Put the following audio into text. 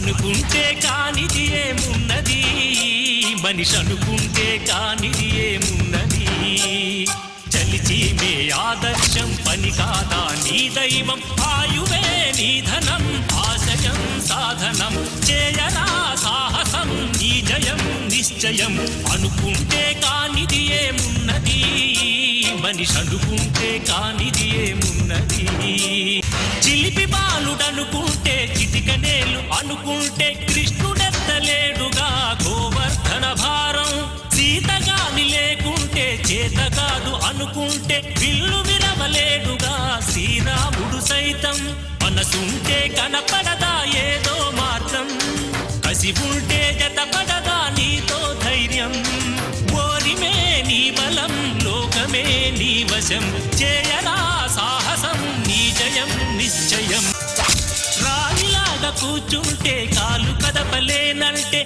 అనుకుంటే కానిది ఏమున్నది, మనిషి అనుకుంటే కానిది ఏమున్నది. చలిచి మే ఆదర్శం పని కాదా నీ దైవం, ఆయువే నీ ధనం ఆశయం సాధనం. చేయరా సాహసం నీ జయం నిశ్చయం. అనుకుంటే కానిది ఏమున్నది, మనిషి అనుకుంటే కానిది ఏమున్నది. చిలిపి బాలుడనుకుంటే చిటికనేలు అనుకుంటే కృష్ణుడెత్తలేడుగా గోవర్ధన భారం. సీతగాని లేకుంటే చేత కాదు అనుకుంటే విల్లు విరవలేడుగా శ్రీరాముడు సైతం. మనసుంటే కనపడదా ఏదో మార్గం, కసి ఉంటే జతపడదా నీతో ధైర్యం. ఓరిమే నీ బలం లోకమే నీ వశం, చేయరా సాహసం నీ జయం నిశ్చయం. రాయిలాగా కూర్చుంటే కాలు కదపలేనంటే